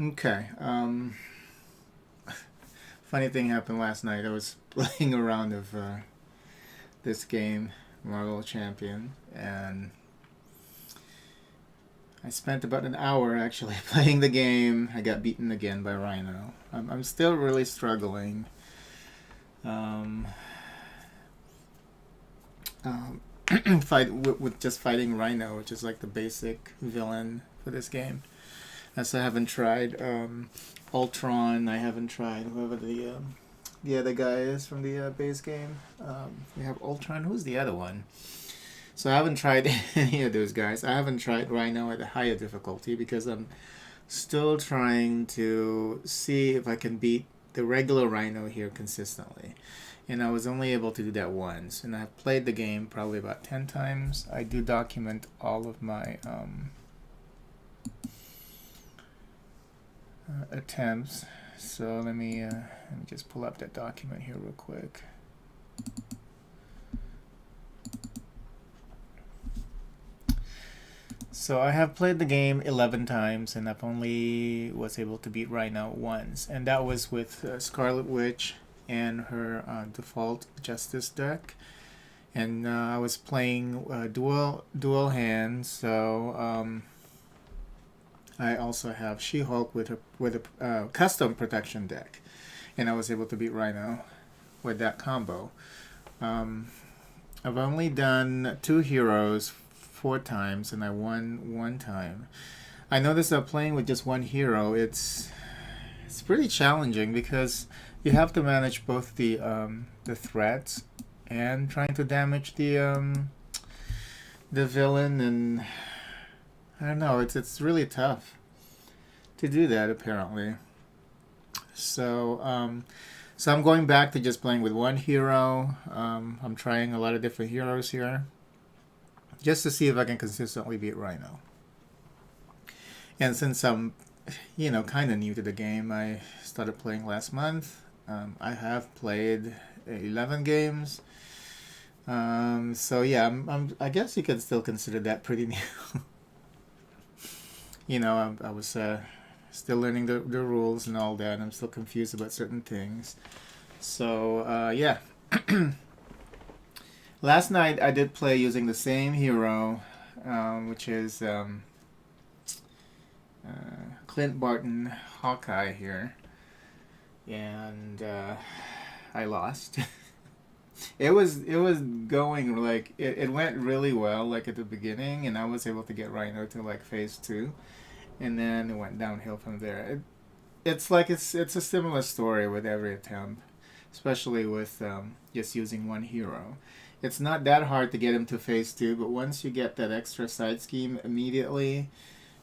Okay. Funny thing happened last night. I was playing a round of this game, Marvel Champion, and I spent about an hour actually playing the game. I got beaten again by Rhino. I'm still really struggling. Um, um, with just fighting Rhino, which is like the basic villain for this game. So I haven't tried Ultron. I haven't tried whoever the other guy is from the base game. We have Ultron. Who's the other one? So I haven't tried any of those guys. I haven't tried Rhino at a higher difficulty because I'm still trying to see if I can beat the regular Rhino here consistently. And I was only able to do that once. And I've played the game probably about 10 times. I do document all of my attempts. So let me just pull up that document here real quick. So I have played the game 11 times, and I've only was able to beat Rhino once, and that was with Scarlet Witch and her default Justice deck. And I was playing dual hands, so I also have She-Hulk with a custom protection deck, and I was able to beat Rhino with that combo. I've only done 2 heroes 4 times, and I won 1 time. I noticed that playing with just 1 hero, it's pretty challenging because you have to manage both the threats and trying to damage the villain, and I don't know, it's really tough to do that apparently. So so I'm going back to just playing with 1 hero. I'm trying a lot of different heroes here just to see if I can consistently beat Rhino. And since I'm, kind of new to the game, I started playing last month. I have played 11 games. So yeah, I guess you could still consider that pretty new. I was still learning the rules and all that. I'm still confused about certain things. So yeah. Last night I did play using the same hero, which is Clint Barton Hawkeye here, and I lost. It was going like it went really well like at the beginning, and I was able to get Rhino to like phase 2, and then it went downhill from there. It's like it's a similar story with every attempt, especially with just using 1 hero. It's not that hard to get him to phase 2, but once you get that extra side scheme immediately,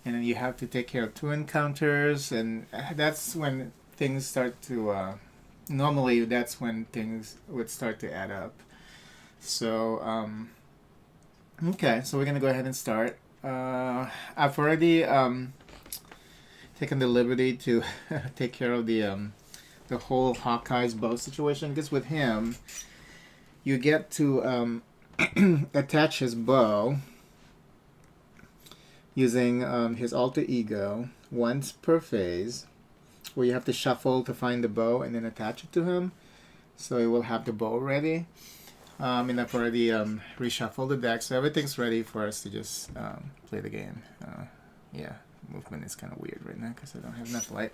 and then you have to take care of 2 encounters, and that's when things start to normally that's when things would start to add up. So okay, so we're gonna go ahead and start. I've already taken the liberty to take care of the whole Hawkeye's bow situation, because with him you get to attach his bow using his alter ego once per phase, where you have to shuffle to find the bow and then attach it to him, so he will have the bow ready. And I've already reshuffled the deck, so everything's ready for us to just play the game. Yeah, movement is kind of weird right now because I don't have enough light.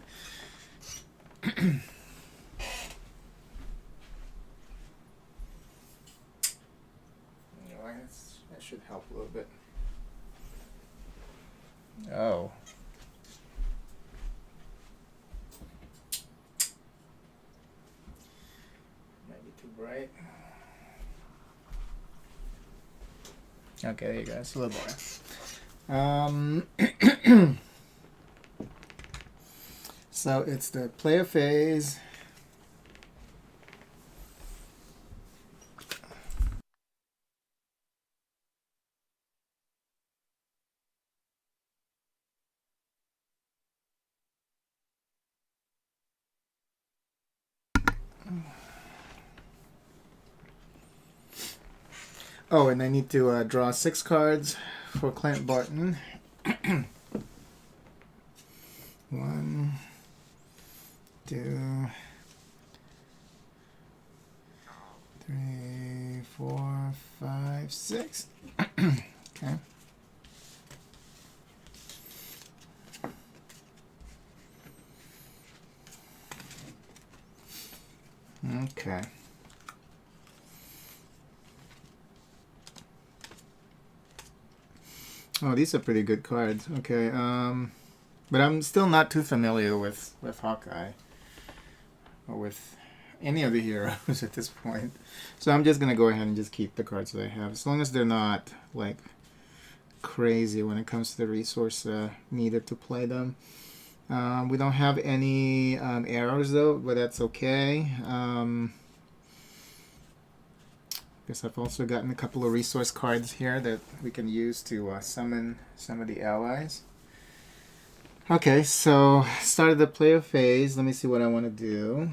That should help a little bit. Oh. Might be too bright. Okay, there you go. It's a little better. So it's the player phase. Oh, and I need to draw 6 cards for Clint Barton. 1, 4, 5, 6. Okay. Okay. Oh, these are pretty good cards. Okay. But I'm still not too familiar with Hawkeye or with any of the heroes at this point. So I'm just gonna go ahead and just keep the cards that I have, as long as they're not like crazy when it comes to the resource needed to play them. We don't have any arrows though, but that's okay. Guess I've also gotten a couple of resource cards here that we can use to summon some of the allies. Okay, so started the player phase. Let me see what I want to do.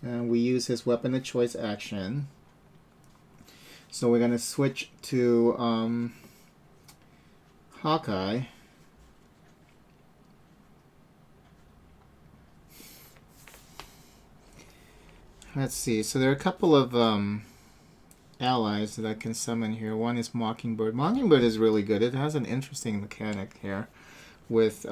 We use his weapon of choice action. So we're going to switch to Hawkeye. Let's see. So there are a couple of allies that I can summon here. One is Mockingbird. Mockingbird is really good. It has an interesting mechanic here with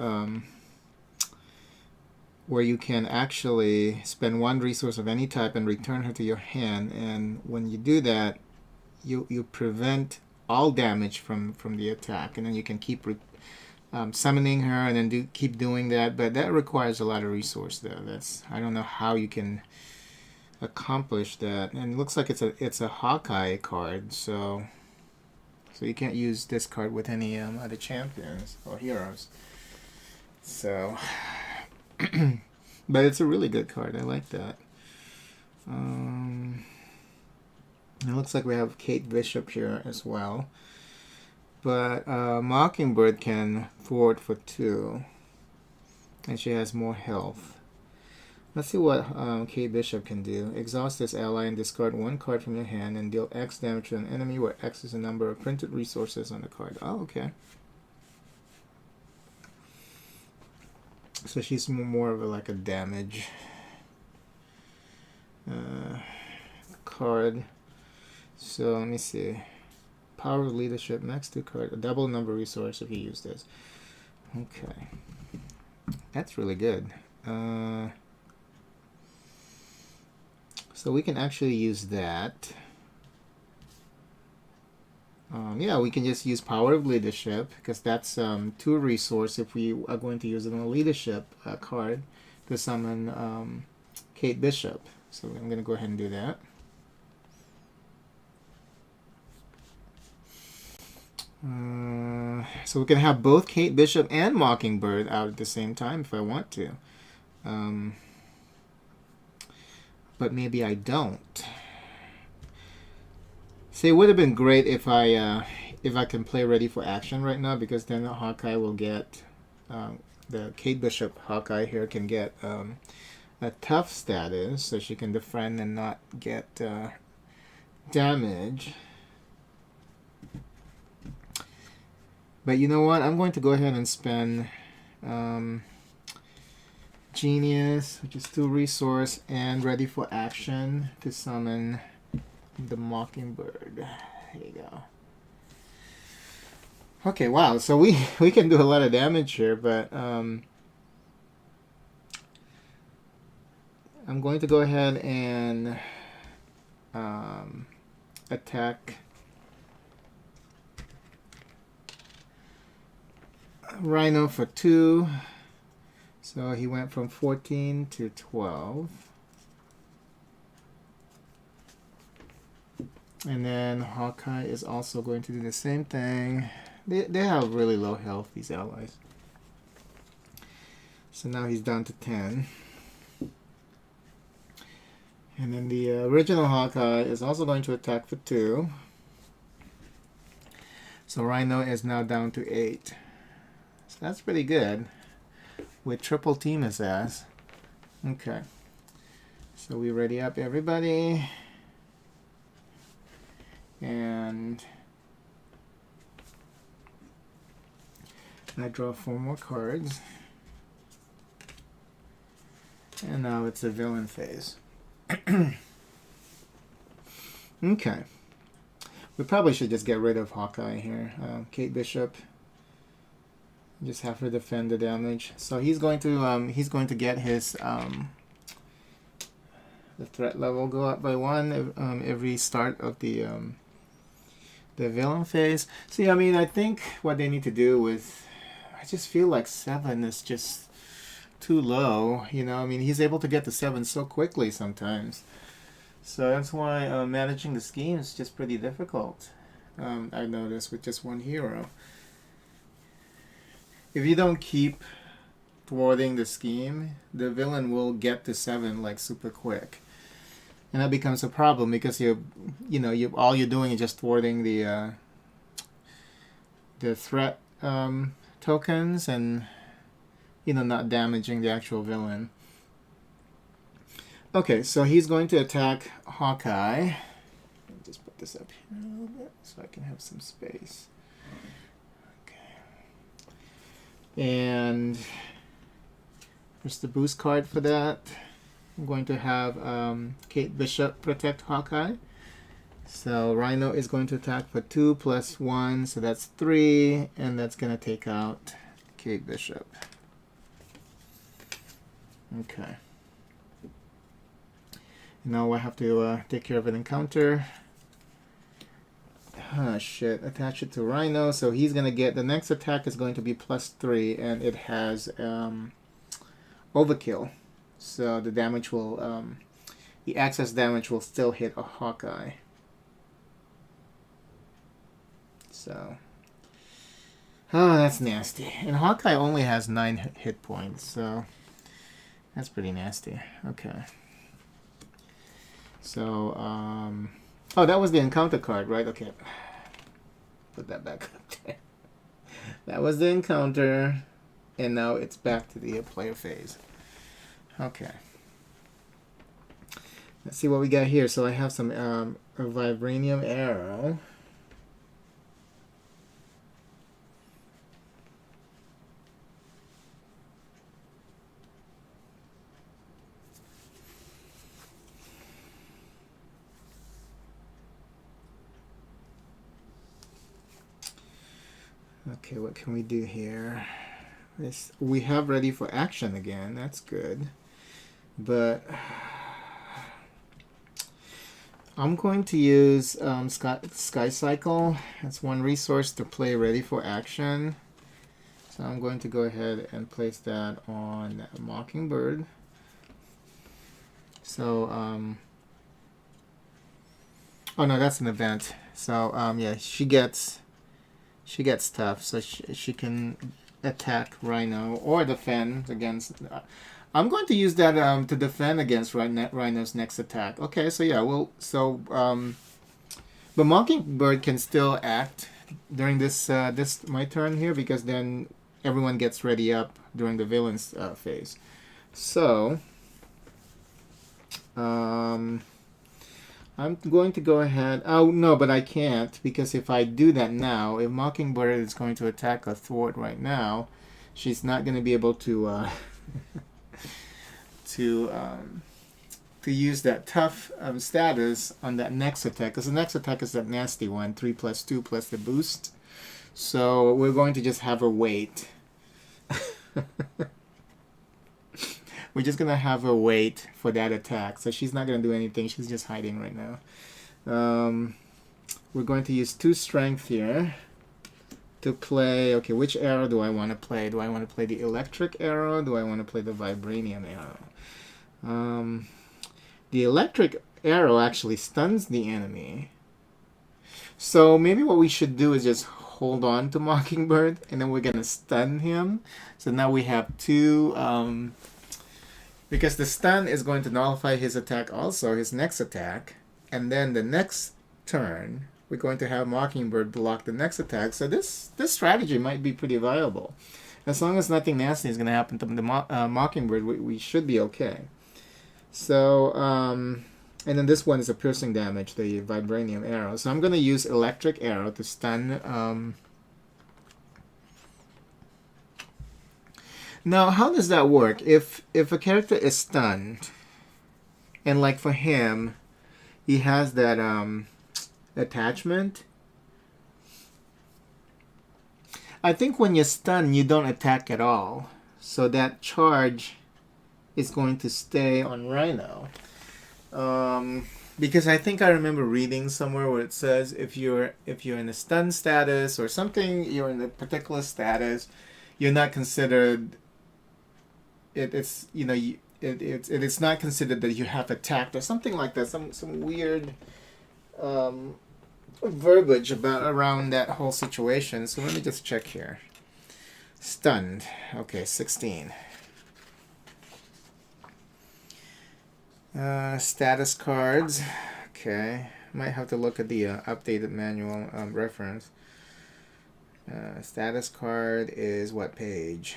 where you can actually spend one resource of any type and return her to your hand. And when you do that, you prevent all damage from the attack, and then you can keep summoning her and then keep doing that. But that requires a lot of resource though. I don't know how you can accomplish that. And it looks like it's a Hawkeye card, so you can't use this card with any other champions or heroes. So but it's a really good card. I like that. It looks like we have Kate Bishop here as well, but Mockingbird can forward for 2 and she has more health. Let's see what Kate Bishop can do. Exhaust this ally and discard 1 card from your hand and deal X damage to an enemy, where X is the number of printed resources on the card. Oh, okay. So she's more of like a damage card. So let me see. Power of Leadership, max 2 card, a double number resource if you use this. Okay. That's really good. So we can actually use that. Yeah, we can just use Power of Leadership, because that's 2 resource if we are going to use it on a leadership card to summon Kate Bishop. So I'm going to go ahead and do that. So we can have both Kate Bishop and Mockingbird out at the same time if I want to. But maybe I don't. See, it would have been great if I can play Ready for Action right now, because then the Hawkeye will get the Kate Bishop Hawkeye here can get a tough status, so she can defend and not get damage. But you know what? I'm going to go ahead and spend Genius, which is 2 resource, and Ready for Action to summon the Mockingbird. There you go. Okay, wow. So we can do a lot of damage here, but I'm going to go ahead and attack Rhino for 2. So he went from 14 to 12. And then Hawkeye is also going to do the same thing. They have really low health, these allies. So now he's down to 10. And then the original Hawkeye is also going to attack for 2. So Rhino is now down to 8. So that's pretty good. With triple team his ass. Okay. So we ready up everybody. And I draw 4 more cards. And now it's the villain phase. Okay. We probably should just get rid of Hawkeye here. Kate Bishop. Just have her defend the damage. So he's going to get his the threat level go up by 1 every start of the villain phase. See, I mean, I think what they need to do with, I just feel like 7 is just too low. You know, I mean, he's able to get to 7 so quickly sometimes. So that's why managing the scheme is just pretty difficult. I noticed with just one hero. If you don't keep thwarting the scheme, the villain will get to 7 like super quick, and that becomes a problem because all you're doing is just thwarting the threat tokens and not damaging the actual villain. Okay, so he's going to attack Hawkeye. Let me just put this up here a little bit so I can have some space. And there's the boost card for that. I'm going to have Kate Bishop protect Hawkeye. So Rhino is going to attack for 2 plus 1, so that's 3, and that's going to take out Kate Bishop. Okay. Now I have to take care of an encounter. Ah, shit. Attach it to Rhino. So he's going to get... The next attack is going to be plus 3. And it has overkill. So the damage will... the excess damage will still hit a Hawkeye. So... Oh, that's nasty. And Hawkeye only has 9 hit points. So... That's pretty nasty. Okay. So, oh, that was the encounter card, right? Okay. Put that back up there. That was the encounter. And now it's back to the player phase. Okay. Let's see what we got here. So I have some a vibranium arrow. Okay, what can we do here? We have ready for action again. That's good. But I'm going to use Sky Cycle. That's 1 resource to play ready for action. So I'm going to go ahead and place that on Mockingbird. So, oh no, that's an event. So, yeah, she gets tough, so she can attack Rhino or defend against... I'm going to use that to defend against Rhino's next attack. Okay, so yeah, but Mockingbird can still act during this my turn here, because then everyone gets ready up during the villain's phase. So I'm going to go ahead... Oh, no, but I can't, because if I do that now, if Mockingbird is going to attack a thwart right now, she's not going to be able to to use that tough status on that next attack, because the next attack is that nasty one, 3 plus 2 plus the boost. So we're going to just have her wait. We're just going to have her wait for that attack. So she's not going to do anything. She's just hiding right now. We're going to use 2 strength here to play... Okay, which arrow do I want to play? Do I want to play the electric arrow? Do I want to play the vibranium arrow? The electric arrow actually stuns the enemy. So maybe what we should do is just hold on to Mockingbird, and then we're going to stun him. So now we have 2... because the stun is going to nullify his attack also, his next attack. And then the next turn, we're going to have Mockingbird block the next attack. So this strategy might be pretty viable. As long as nothing nasty is going to happen to the Mockingbird, we should be okay. So, and then this one is a piercing damage, the vibranium arrow. So I'm going to use electric arrow to stun... Now, how does that work? If a character is stunned, and like for him, he has that attachment. I think when you're stunned, you don't attack at all. So that charge is going to stay on Rhino. Because I think I remember reading somewhere where it says if you're in a stun status or something, you're in a particular status, you're not considered. It's not considered that you have attacked or something like that. Some weird verbiage around that whole situation. So let me just check here. Stunned. Okay, 16. Status cards. Okay, might have to look at the updated manual reference. Status card is what page?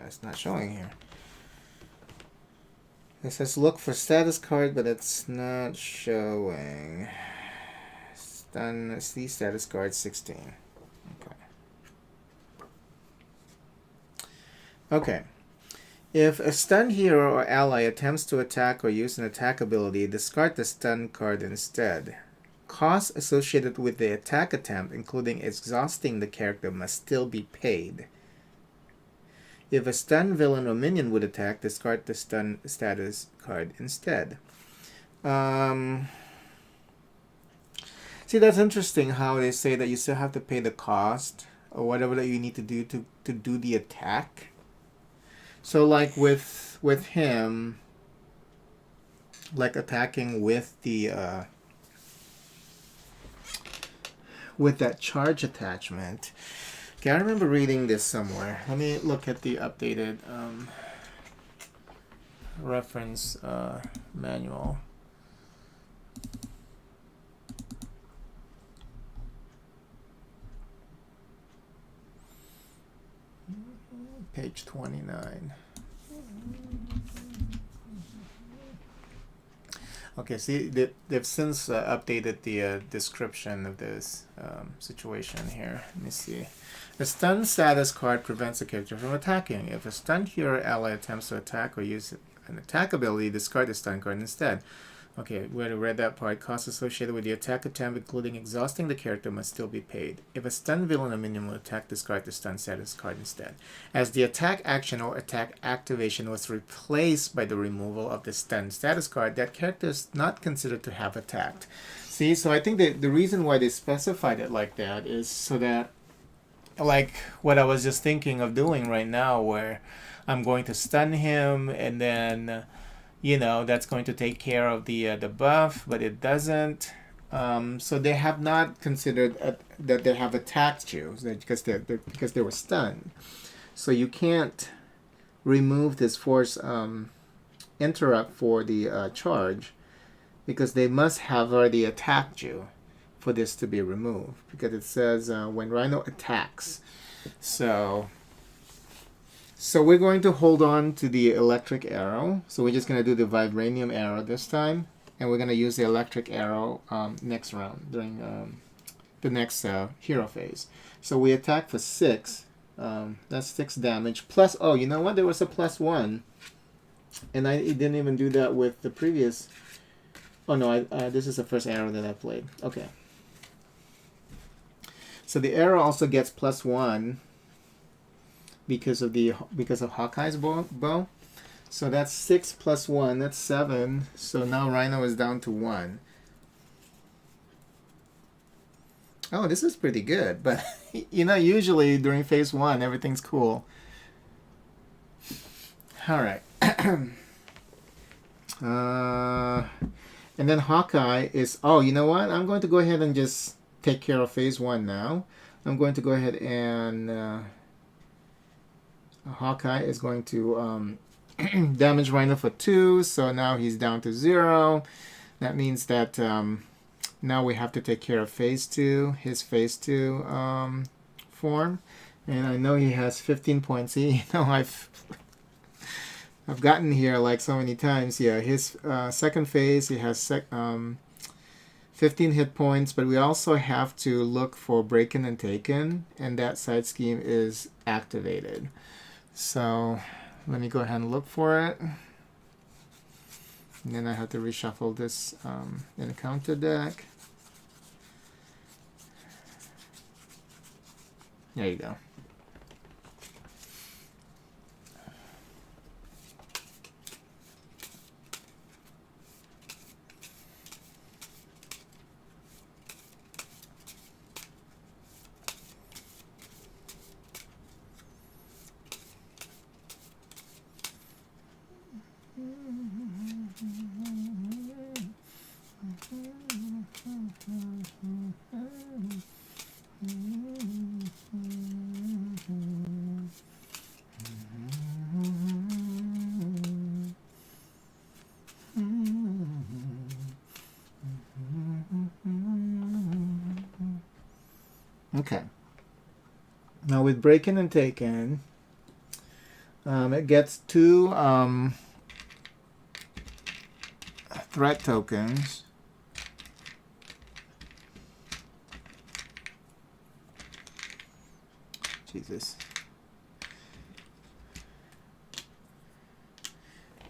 It's not showing here. It says look for status card, but it's not showing. Stun. See status card 16. Okay. Okay. If a stunned hero or ally attempts to attack or use an attack ability, discard the stun card instead. Costs associated with the attack attempt, including exhausting the character, must still be paid. If a stunned villain or minion would attack, discard the stun status card instead. See, that's interesting how they say that you still have to pay the cost or whatever that you need to do to do the attack. So like with him, like attacking with the with that charge attachment. Okay, I remember reading this somewhere. Let me look at the updated reference manual. Page 29. Okay, see, they've since updated the description of this situation here. Let me see. A stun status card prevents a character from attacking. If a stunned hero ally attempts to attack or use an attack ability, discard the stun card instead. Okay, we already read that part. Costs associated with the attack attempt, including exhausting the character, must still be paid. If a stun villain or minion will attack, discard the stun status card instead. As the attack action or attack activation was replaced by the removal of the stun status card, that character is not considered to have attacked. See, so I think that the reason why they specified it like that is so that, like what I was just thinking of doing right now, where I'm going to stun him and then that's going to take care of the buff, but it doesn't. So they have not considered that they have attacked you because they were stunned. So you can't remove this force interrupt for the charge because they must have already attacked you for this to be removed, because it says when Rhino attacks. So we're going to hold on to the electric arrow. So we're just going to do the vibranium arrow this time. And we're going to use the electric arrow next round during the next hero phase. So we attack for 6. That's 6 damage. Plus, oh, you know what? There was a +1. And I didn't even do that with the previous. Oh, no. This is the first arrow that I played. Okay. So the arrow also gets +1. Because of Hawkeye's bow. So that's 6 plus 1, that's 7. So now Rhino is down to 1. Oh, this is pretty good. But usually during phase 1 everything's cool. Alright. And then Hawkeye is, oh, you know what? I'm going to go ahead and just take care of phase 1 now. I'm going to go ahead and Hawkeye is going to damage Rhino for 2, so now he's down to 0. That means that now we have to take care of phase 2, his phase 2 form. And I know he has 15 points. See, I've gotten here like so many times. Yeah, his second phase, he has 15 hit points, but we also have to look for Breaking and Taken, and that side scheme is activated. So let me go ahead and look for it. And then I have to reshuffle this encounter deck. There you go. Okay. Now with break-in and take-in, it gets 2 threat tokens. Jesus.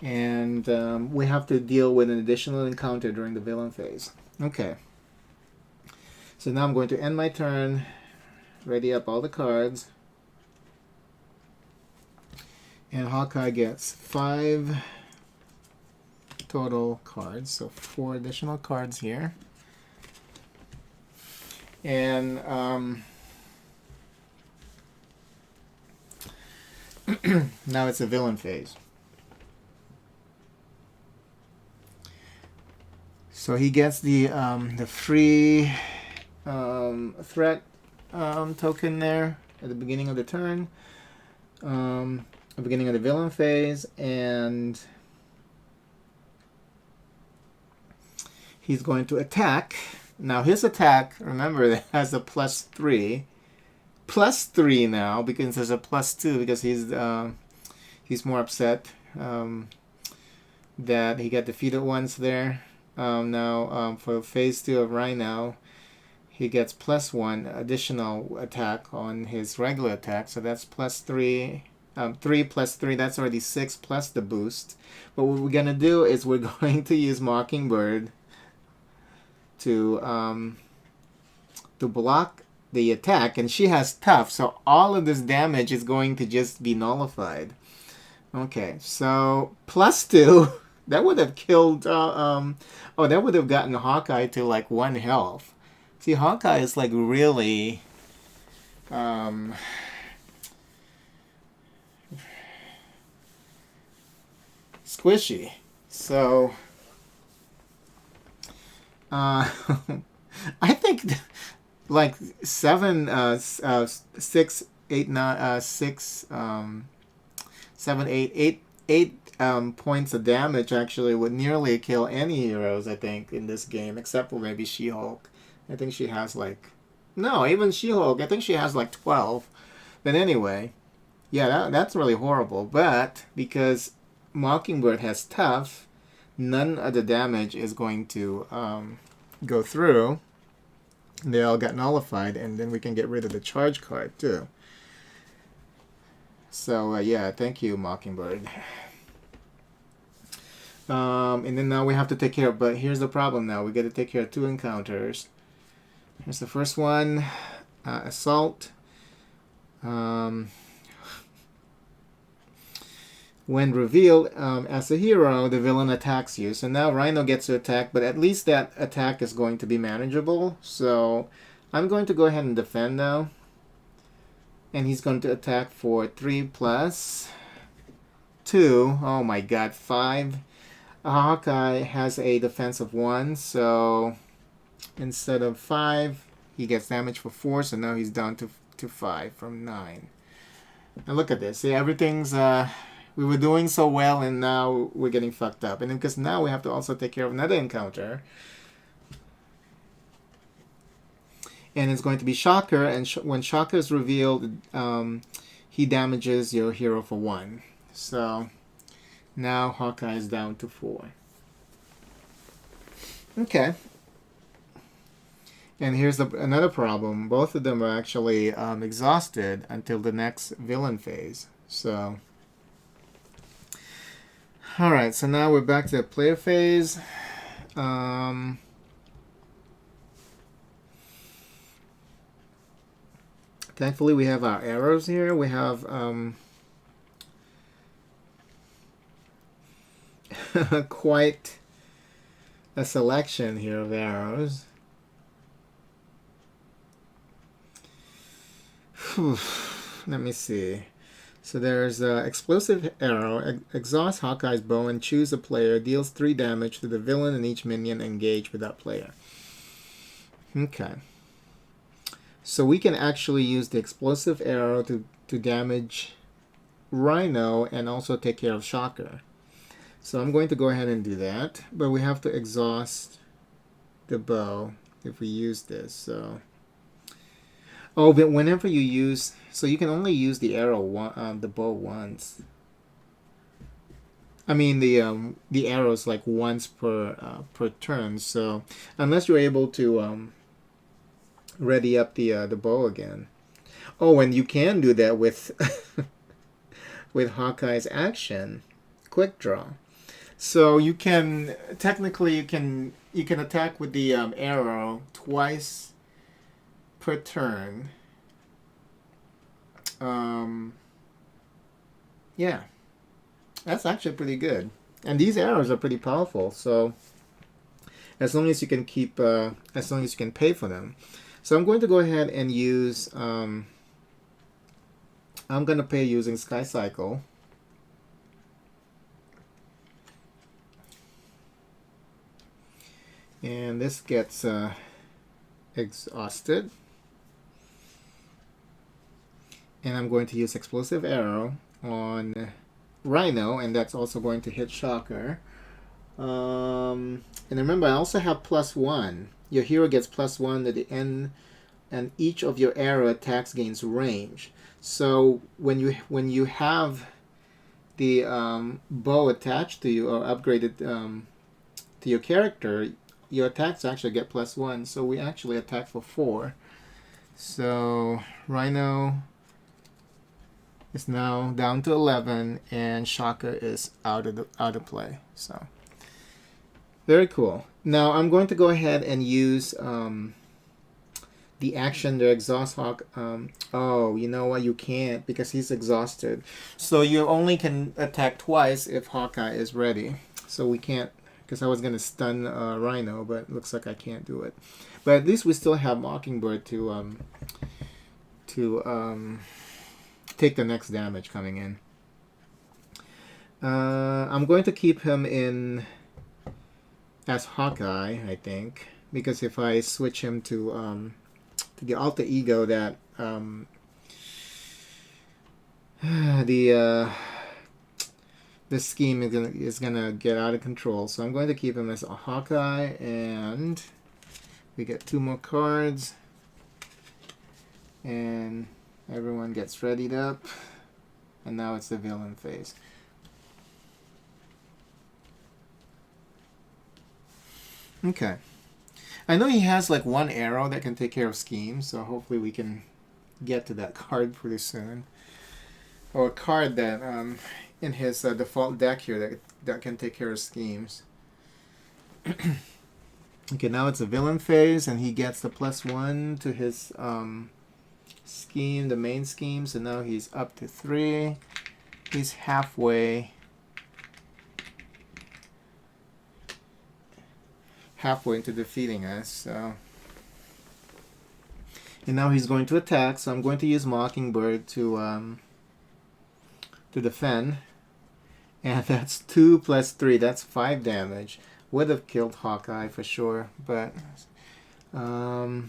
And we have to deal with an additional encounter during the villain phase. Okay. So now I'm going to end my turn, ready up all the cards. And Hawkeye gets 5 total cards, so 4 additional cards here. And now it's a villain phase. So he gets the free threat token there at the beginning of the turn, at the beginning of the villain phase, and he's going to attack. Now his attack, remember, that has a +3. +3 now, because there's a +2 because he's more upset that he got defeated once there. Now for phase 2 of Rhino, he gets +1 additional attack on his regular attack, so that's +3. 3 + 3, that's already 6 plus the boost. But what we're gonna do is we're going to use Mockingbird to block the attack, and she has tough, so all of this damage is going to just be nullified. Okay, so +2, that would have killed, that would have gotten Hawkeye to like 1 health. See, Hawkeye is like really, squishy. So, I think like 7, 6, 8, 9, 6, 7, 8 points of damage actually would nearly kill any heroes, I think, in this game, except for maybe She-Hulk. I think she has like, no, even She-Hulk, I think she has like 12. But anyway, yeah, that's really horrible. But because Mockingbird has tough, none of the damage is going to go through. They all got nullified, and then we can get rid of the charge card too. So yeah, thank you, Mockingbird. And then now we have to take care of, but here's the problem now. We got to take care of 2 encounters. Here's the first one, Assault. When revealed as a hero, the villain attacks you. So now Rhino gets to attack, but at least that attack is going to be manageable. So I'm going to go ahead and defend now. And he's going to attack for 3 + 2. Oh my god, 5. Hawkeye has a defense of 1, so instead of 5, he gets damage for 4, so now he's down to 5 from 9. And look at this. See, everything's... we were doing so well, and now we're getting fucked up. And because now we have to also take care of another encounter. And it's going to be Shocker, and when Shocker is revealed, he damages your hero for 1. So now Hawkeye is down to 4. Okay. And here's another problem. Both of them are actually exhausted until the next villain phase. So Alright, so now we're back to the player phase. Thankfully we have our arrows here. We have quite a selection here of arrows. Let me see. So there's explosive arrow, exhaust Hawkeye's bow and choose a player, deals 3 damage to the villain and each minion engaged with that player. Okay. So we can actually use the explosive arrow to damage Rhino and also take care of Shocker. So I'm going to go ahead and do that, but we have to exhaust the bow if we use this. So, oh, but whenever you use, so you can only use the arrow the bow once. I mean the arrows like once per turn. So unless you're able to ready up the bow again. Oh, and you can do that with with Hawkeye's action, quick draw. So you can technically you can attack with the arrow twice per turn. Yeah, that's actually pretty good. And these arrows are pretty powerful. So as long as you can keep, as long as you can pay for them. So I'm going to go ahead and use. I'm going to pay using Sky Cycle. And this gets exhausted. And I'm going to use Explosive Arrow on Rhino, and that's also going to hit Shocker. And remember, I also have +1. Your hero gets +1 at the end, and each of your arrow attacks gains range. So when you have the bow attached to you or upgraded to your character, your attacks actually get +1. So we actually attack for 4. So Rhino is now down to 11, and Shocker is out of play. So very cool. Now I'm going to go ahead and use the action, the exhaust Hawk. Oh, you know what? You can't because he's exhausted. So you only can attack twice if Hawkeye is ready. So we can't, because I was going to stun Rhino, but it looks like I can't do it. But at least we still have Mockingbird to take the next damage coming in. I'm going to keep him in as Hawkeye, I think, because if I switch him to the alter ego, that the scheme is gonna get out of control. So I'm going to keep him as a Hawkeye, and we get 2 more cards, and everyone gets readied up, and now it's the villain phase. Okay. I know he has like 1 arrow that can take care of schemes, so hopefully we can get to that card pretty soon. Or a card that in his default deck here that can take care of schemes. Okay, now it's a villain phase, and he gets the +1 to his scheme, the main scheme, so now he's up to 3. He's halfway into defeating us. So, and now he's going to attack, so I'm going to use Mockingbird to defend, and that's 2 + 3. That's 5 damage. Would have killed Hawkeye for sure, but now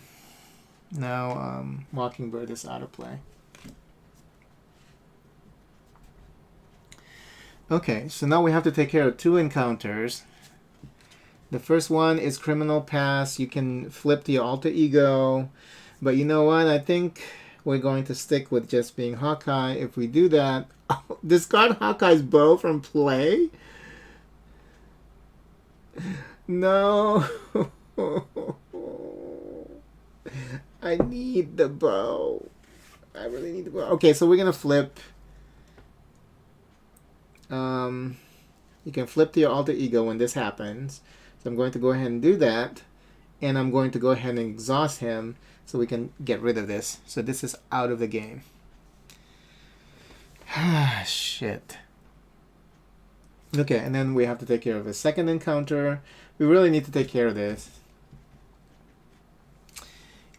Mockingbird is out of play. Okay, so now we have to take care of 2 encounters. The first one is Criminal Pass. You can flip to your alter ego, but you know what? I think we're going to stick with just being Hawkeye. If we do that, discard Hawkeye's bow from play? No. I need the bow. I really need the bow. Okay, so we're going to flip. You can flip to your alter ego when this happens. So I'm going to go ahead and do that. And I'm going to go ahead and exhaust him so we can get rid of this. So this is out of the game. Ah, shit. Okay, and then we have to take care of a second encounter. We really need to take care of this.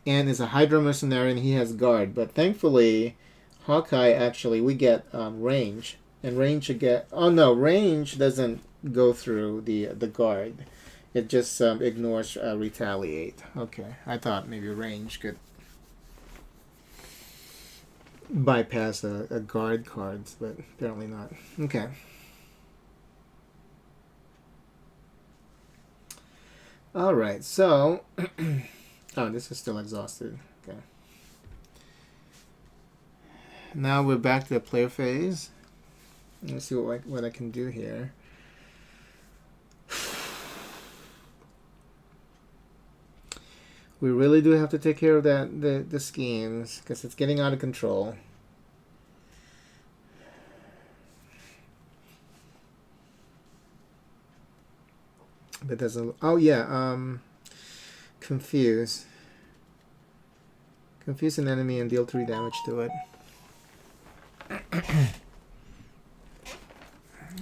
And is a Hydra mercenary and he has guard. But thankfully, Hawkeye actually, we get range. And range should get... Oh no, range doesn't go through the guard. It just ignores retaliate. Okay, I thought maybe range could bypass a guard cards, but apparently not. Okay. All right, so... oh, this is still exhausted. Okay. Now we're back to the player phase. Let's see what I can do here. We really do have to take care of the schemes because it's getting out of control. But there's a... oh yeah, confuse. Confuse an enemy and deal 3 damage to it.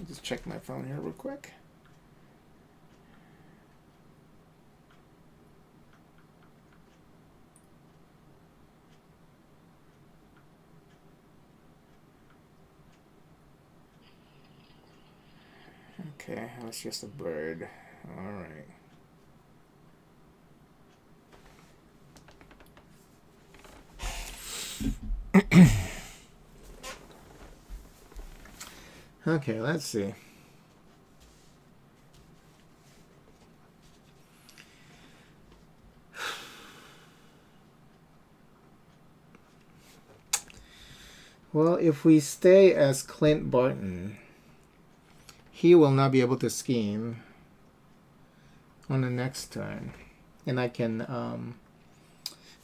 Just check my phone here real quick. Okay, that's just a bird. All right. Okay, let's see. Well, if we stay as Clint Barton, he will not be able to scheme on the next turn. And I can...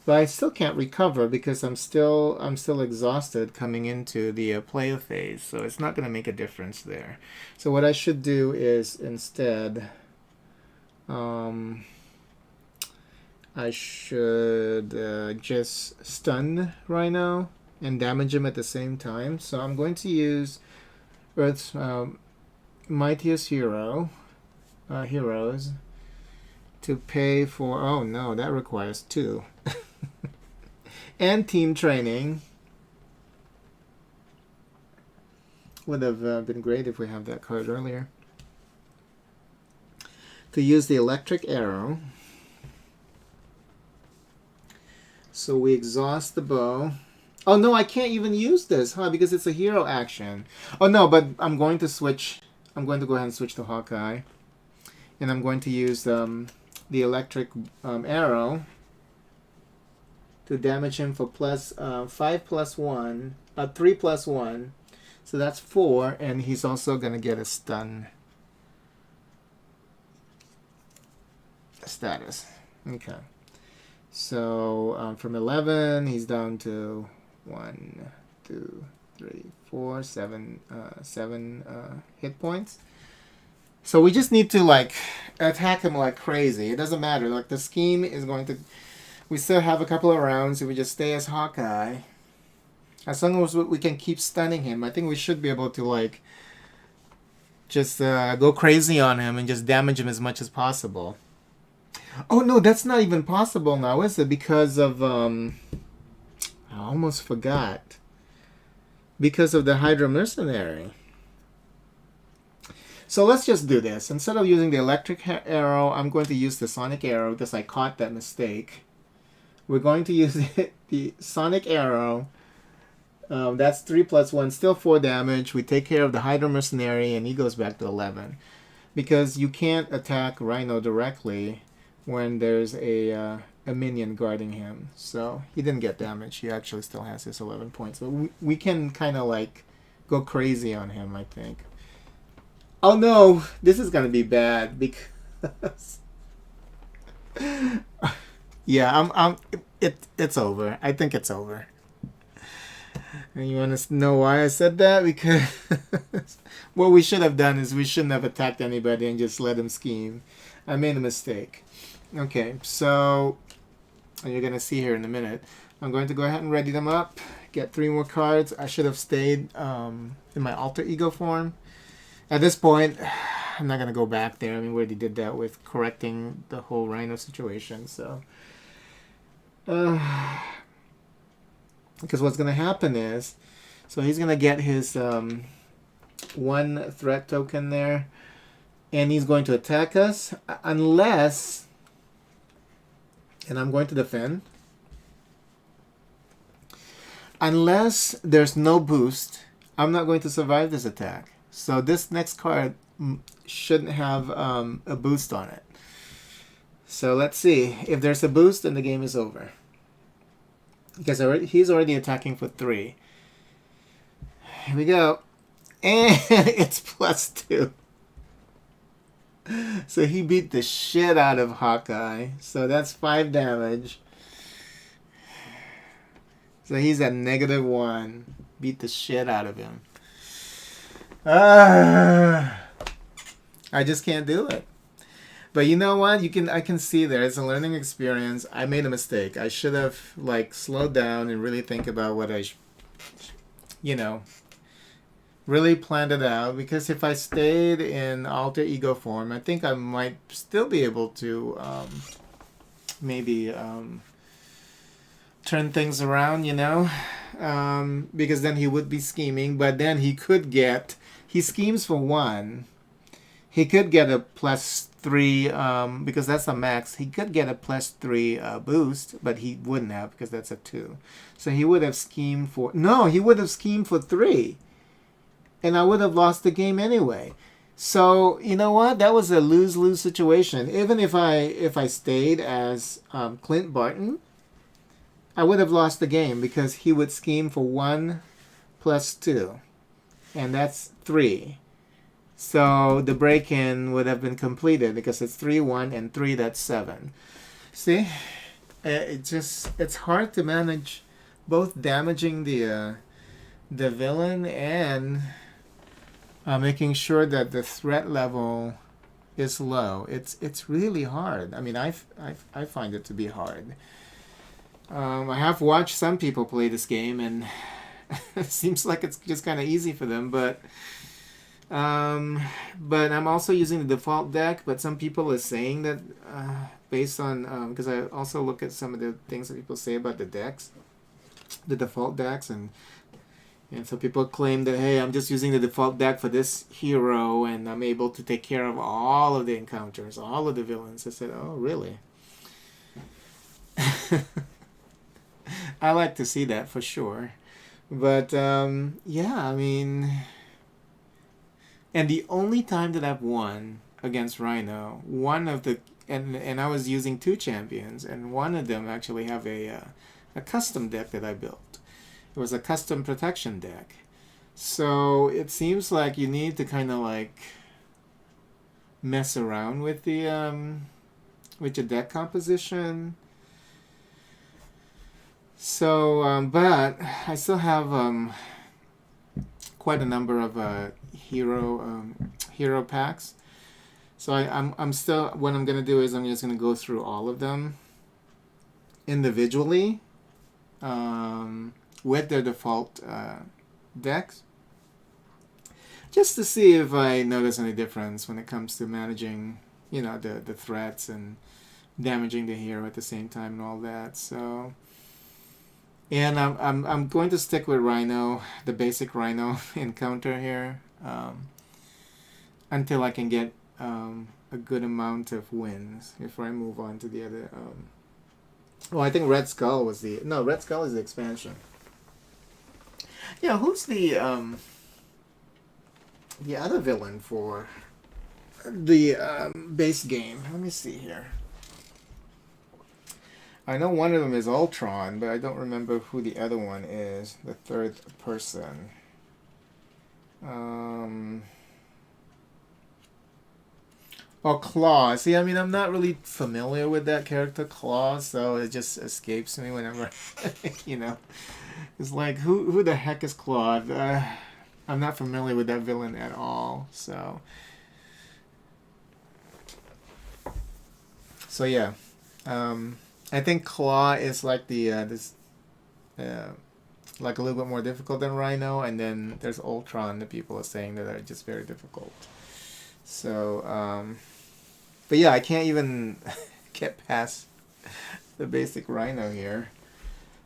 but I still can't recover because I'm still exhausted coming into the player phase, so it's not going to make a difference there. So what I should do is instead, I should just stun Rhino and damage him at the same time. So I'm going to use Earth's mightiest heroes to pay for... oh no, that requires 2. And team training. Would have been great if we had that card earlier. To use the electric arrow. So we exhaust the bow. Oh no, I can't even use this, huh? Because it's a hero action. Oh no, but I'm going to switch. I'm going to go ahead and switch to Hawkeye. And I'm going to use the electric arrow to damage him for plus 5 plus 1, 3 plus 1. So that's 4, and he's also going to get a stun status. Okay. So from 11, he's down to 1, 2, 3, 4, 7, 7 hit points. So we just need to like attack him like crazy. It doesn't matter. Like the scheme is going to... we still have a couple of rounds if we just stay as Hawkeye. As long as we can keep stunning him, I think we should be able to like just go crazy on him and just damage him as much as possible. Oh no, that's not even possible now, is it? Because of I almost forgot. Because of the Hydra mercenary. So let's just do this. Instead of using the electric arrow, I'm going to use the sonic arrow because I caught that mistake. We're going to use the sonic arrow. That's 3 plus 1, still 4 damage. We take care of the Hydra mercenary and he goes back to 11. Because you can't attack Rhino directly when there's a minion guarding him. So he didn't get damage. He actually still has his 11 points. So we can kind of like go crazy on him, I think. Oh no, this is going to be bad because... yeah, it's over. I think it's over. And you want to know why I said that? Because what we should have done is we shouldn't have attacked anybody and just let him scheme. I made a mistake. Okay, so you're going to see here in a minute. I'm going to go ahead and ready them up. Get 3 more cards. I should have stayed in my alter ego form. At this point, I'm not going to go back there. I mean, we already did that with correcting the whole Rhino situation. So, because what's going to happen is, so he's going to get his 1 threat token there. And he's going to attack us unless, and I'm going to defend, unless there's no boost, I'm not going to survive this attack. So this next card shouldn't have a boost on it. So let's see. If there's a boost, then the game is over. Because he's already attacking for 3. Here we go. And it's +2. So he beat the shit out of Hawkeye. So that's 5 damage. So he's at -1. Beat the shit out of him. I just can't do it. But you know what? I can see there. It's a learning experience. I made a mistake. I should have slowed down and really think about what I, really planned it out. Because if I stayed in alter ego form, I think I might still be able to maybe turn things around, because then he would be scheming. But then he schemes for 1. He could get a +3 because that's a max. He could get a +3 boost, but he wouldn't have because that's a 2. So he would have schemed for... No, he would have schemed for 3. And I would have lost the game anyway. So, you know what? That was a lose-lose situation. Even if I stayed as Clint Barton, I would have lost the game because he would scheme for 1 + 2. And that's 3. So the break-in would have been completed because it's 3, 1, and 3, that's 7. See? It's hard to manage both damaging the villain and making sure that the threat level is low. It's really hard. I mean, I find it to be hard. I have watched some people play this game, and it seems like it's just kind of easy for them. But I'm also using the default deck. But some people are saying that based on because I also look at some of the things that people say about the decks, the default decks, and so people claim that, hey, I'm just using the default deck for this hero, and I'm able to take care of all of the encounters, all of the villains. I said, oh, really? I like to see that for sure. But, yeah, I mean... And the only time that I've won against Rhino, one of the... And I was using 2 champions, and one of them actually have a custom deck that I built. It was a custom protection deck. So it seems like you need to kind of mess around with the deck composition. So, but I still have quite a number of hero packs. So I'm still, what I'm gonna do is I'm just gonna go through all of them individually. With their default decks, just to see if I notice any difference when it comes to managing, the threats and damaging the hero at the same time and all that. So, and I'm going to stick with Rhino, the basic Rhino encounter here, until I can get a good amount of wins before I move on to the other. Well, I think Red Skull was Red Skull is the expansion. Yeah, who's the other villain for the base game? Let me see here. I know one of them is Ultron, but I don't remember who the other one is. The third person. Oh, Claw. See, I mean, I'm not really familiar with that character, Claw, so it just escapes me whenever, you know. It's like, who the heck is Claw? I'm not familiar with that villain at all, so. So yeah, I think Claw is like the this uh, like a little bit more difficult than Rhino, and then there's Ultron that people are saying that are just very difficult. So, but yeah, I can't even get past the basic Rhino here.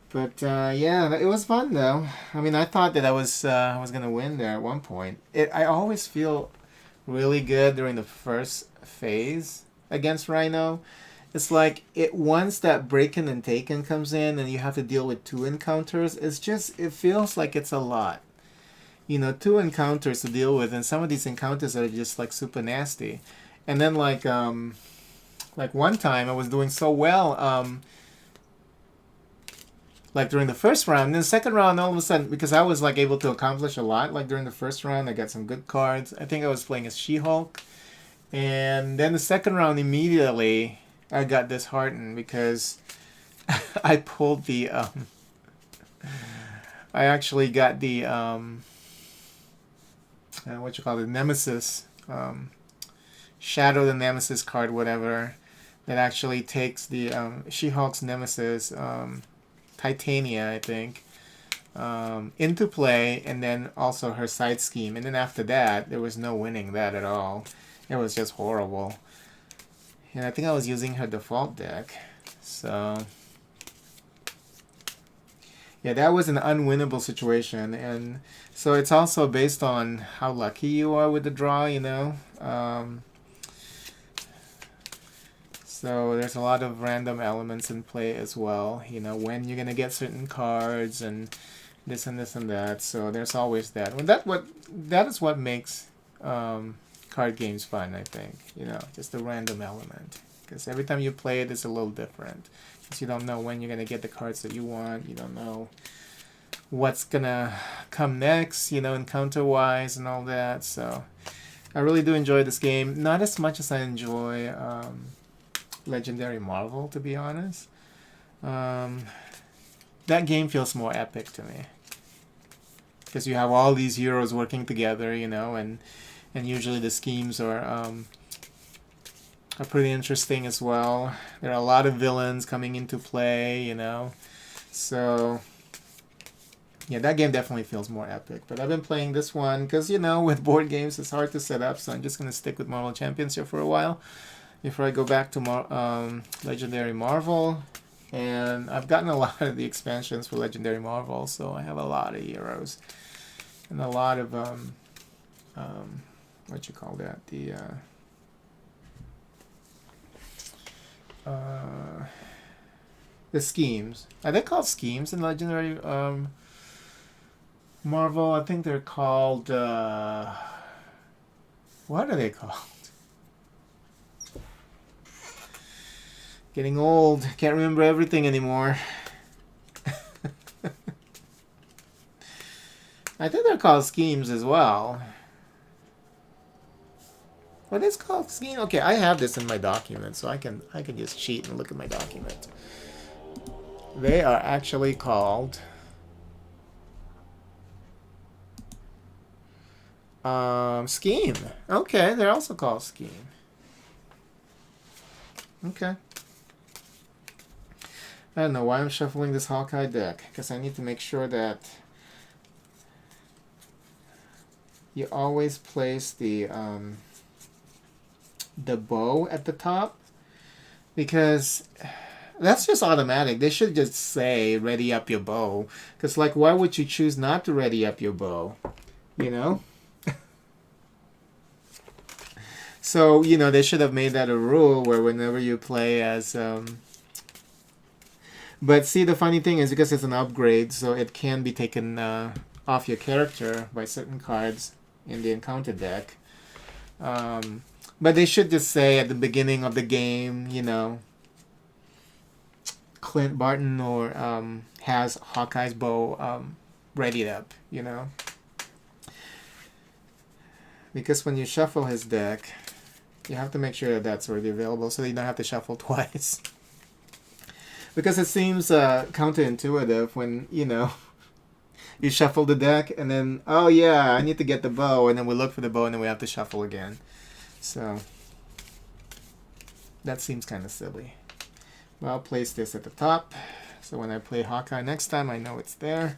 But yeah, it was fun though. I mean, I thought that I was gonna win there at one point. I always feel really good during the first phase against Rhino. It's like it once that breaking and taken comes in and you have to deal with two encounters. It feels like it's a lot. You know, two encounters to deal with, and some of these encounters are just like super nasty. And then like one time I was doing so well like during the first round. And then the second round, all of a sudden, because I was like able to accomplish a lot, like during the first round, I got some good cards. I think I was playing as She-Hulk, and then the second round immediately I got disheartened because I pulled the I actually got the what you call it, Nemesis, Shadow the Nemesis card, whatever, that actually takes the She-Hulk's Nemesis, Titania, I think, into play, and then also her side scheme. And then after that, there was no winning that at all. It was just horrible. And I think I was using her default deck. So, yeah, that was an unwinnable situation. And so it's also based on how lucky you are with the draw, you know. So there's a lot of random elements in play as well. You know, when you're gonna get certain cards and this and this and that. So there's always that. Well, that is what makes card games fun, I think. You know, just the random element. Because every time you play it, it's a little different. Because you don't know when you're gonna get the cards that you want. You don't know what's gonna come next. You know, encounter wise and all that. So I really do enjoy this game. Not as much as I enjoy Legendary Marvel, to be honest. That game feels more epic to me because you have all these heroes working together, you know, and usually the schemes are pretty interesting as well. There are a lot of villains coming into play, you know, so yeah, that game definitely feels more epic. But I've been playing this one because, you know, with board games it's hard to set up, so I'm just gonna stick with Marvel Champions here for a while before I go back to Legendary Marvel. And I've gotten a lot of the expansions for Legendary Marvel, so I have a lot of heroes and a lot of what you call that, the schemes. Are they called schemes in Legendary Marvel? I think they're called what are they called? Getting old. Can't remember everything anymore. I think they're called schemes as well. What is called scheme? Okay, I have this in my document, so I can just cheat and look at my document. They are actually called scheme. Okay, they're also called scheme. Okay. I don't know why I'm shuffling this Hawkeye deck, because I need to make sure that you always place the bow at the top, because that's just automatic. They should just say ready up your bow, because like why would you choose not to ready up your bow, you know? So, you know, they should have made that a rule where whenever you play as but see, the funny thing is because it's an upgrade, so it can be taken off your character by certain cards in the encounter deck. But they should just say at the beginning of the game, you know, Clint Barton or has Hawkeye's bow readied up, you know. Because when you shuffle his deck, You have to make sure that that's already available so that you don't have to shuffle twice. Because it seems counterintuitive when, you know, you shuffle the deck and then, oh yeah, I need to get the bow, and then we look for the bow and then we have to shuffle again. So that seems kind of silly. Well, I'll place this at the top, so when I play Hawkeye next time, I know it's there.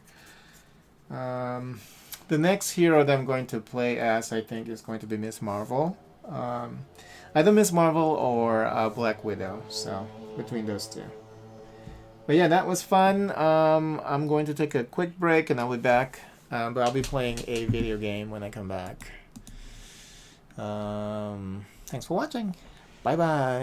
The next hero that I'm going to play as, I think, is going to be Miss Marvel. Either Miss Marvel or Black Widow, so between those two. But yeah, that was fun. I'm going to take a quick break and I'll be back. But I'll be playing a video game when I come back. Thanks for watching. Bye bye.